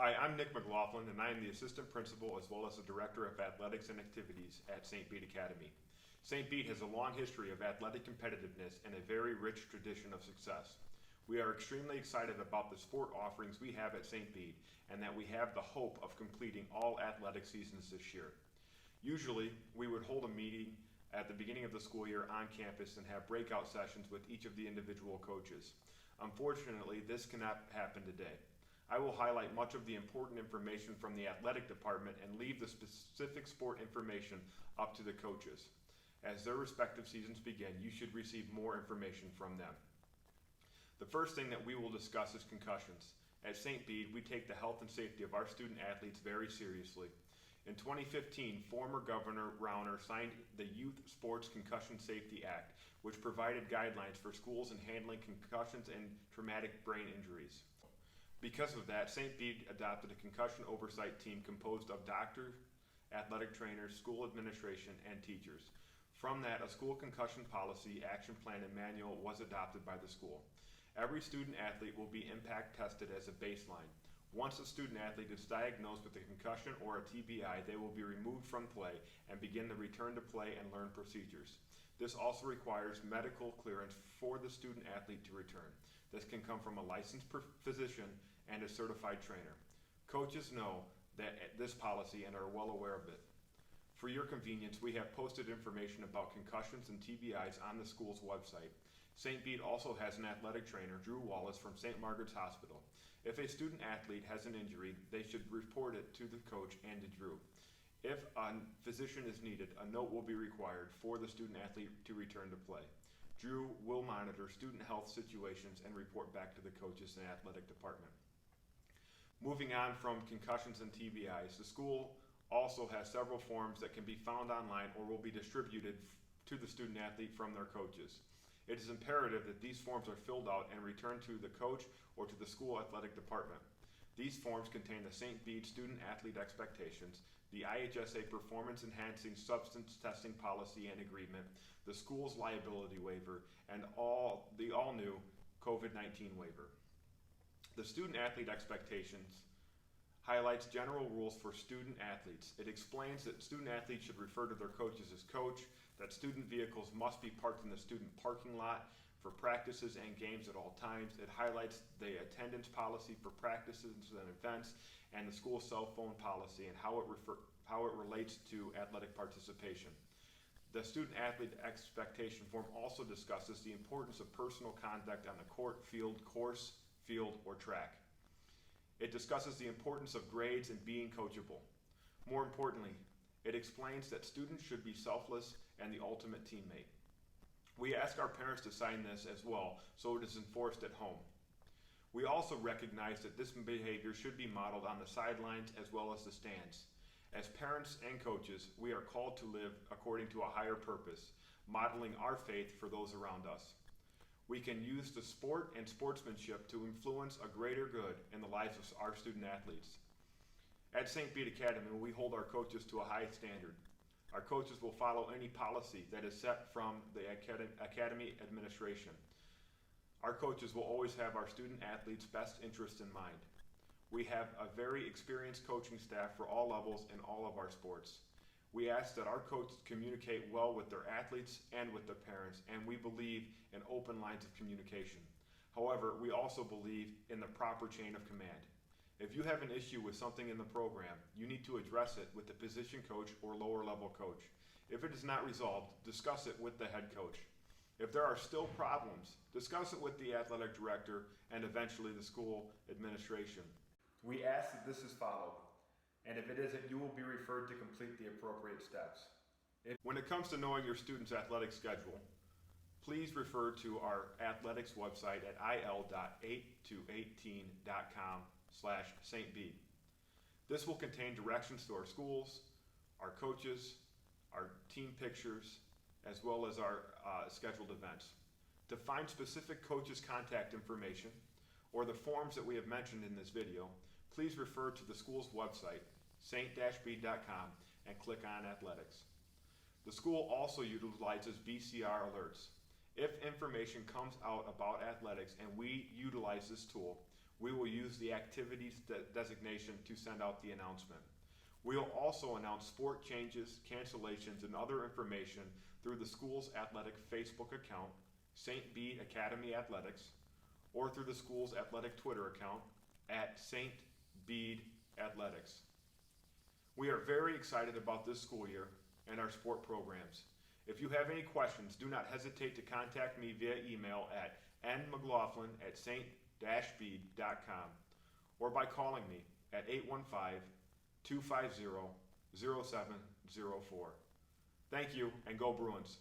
Hi, I'm Nick McLaughlin, and I am the Assistant Principal as well as the Director of Athletics and Activities at St. Bede Academy. St. Bede has a long history of athletic competitiveness and a very rich tradition of success. We are extremely excited about the sport offerings we have at St. Bede and that we have the hope of completing all athletic seasons this year. Usually, we would hold a meeting at the beginning of the school year on campus and have breakout sessions with each of the individual coaches. Unfortunately, this cannot happen today. I will highlight much of the important information from the athletic department and leave the specific sport information up to the coaches. As their respective seasons begin, you should receive more information from them. The first thing that we will discuss is concussions. At St. Bede, we take the health and safety of our student athletes very seriously. In 2015, former Governor Rauner signed the Youth Sports Concussion Safety Act, which provided guidelines for schools in handling concussions and traumatic brain injuries. Because of that, St. Bede adopted a concussion oversight team composed of doctors, athletic trainers, school administration, and teachers. From that, a school concussion policy, action plan, and manual was adopted by the school. Every student athlete will be impact tested as a baseline. Once a student athlete is diagnosed with a concussion or a TBI, they will be removed from play and begin the return to play and learn procedures. This also requires medical clearance for the student athlete to return. This can come from a licensed physician and a certified trainer. Coaches know that this policy and are well aware of it. For your convenience, we have posted information about concussions and TBIs on the school's website. St. Bede also has an athletic trainer, Drew Wallace from St. Margaret's Hospital. If a student athlete has an injury, they should report it to the coach and to Drew. If a physician is needed, a note will be required for the student athlete to return to play. Drew will monitor student health situations and report back to the coaches and athletic department. Moving on from concussions and TBIs, the school also has several forms that can be found online or will be distributed to the student athlete from their coaches. It is imperative that these forms are filled out and returned to the coach or to the school athletic department. These forms contain the St. Bede student athlete expectations, the IHSA performance enhancing substance testing policy and agreement, the school's liability waiver, and the all new COVID-19 waiver. The student athlete expectations highlights general rules for student athletes. It explains that student athletes should refer to their coaches as coach, that student vehicles must be parked in the student parking lot for practices and games at all times. It highlights the attendance policy for practices and events and the school cell phone policy and how it relates to athletic participation. The student athlete expectation form also discusses the importance of personal conduct on the court, field, course, field, or track. It discusses the importance of grades and being coachable. More importantly, it explains that students should be selfless and the ultimate teammate. We ask our parents to sign this as well, so it is enforced at home. We also recognize that this behavior should be modeled on the sidelines as well as the stands. As parents and coaches, we are called to live according to a higher purpose, modeling our faith for those around us. We can use the sport and sportsmanship to influence a greater good in the lives of our student athletes. At St. Bede Academy, we hold our coaches to a high standard. Our coaches will follow any policy that is set from the academy administration. Our coaches will always have our student athletes' best interest in mind. We have a very experienced coaching staff for all levels in all of our sports. We ask that our coaches communicate well with their athletes and with their parents, and we believe in open lines of communication. However, we also believe in the proper chain of command. If you have an issue with something in the program, you need to address it with the position coach or lower level coach. If it is not resolved, discuss it with the head coach. If there are still problems, discuss it with the athletic director and eventually the school administration. We ask that this is followed, and if it isn't, you will be referred to complete the appropriate steps. When it comes to knowing your student's athletic schedule, please refer to our athletics website at il.8to18.com/St. Bede. This will contain directions to our schools, our coaches, our team pictures, as well as our scheduled events. To find specific coaches' contact information or the forms that we have mentioned in this video, please refer to the school's website, st-bede.com, and click on Athletics. The school also utilizes VCR alerts. If information comes out about athletics and we utilize this tool, we will use the activities designation to send out the announcement. We'll also announce sport changes, cancellations, and other information through the school's athletic Facebook account, St. Bede Academy Athletics, or through the school's athletic Twitter account, @St. Bede Athletics. We are very excited about this school year and our sport programs. If you have any questions, do not hesitate to contact me via email at nmclaughlin@st-bede.com or by calling me at 815-250-0704. Thank you, and go Bruins.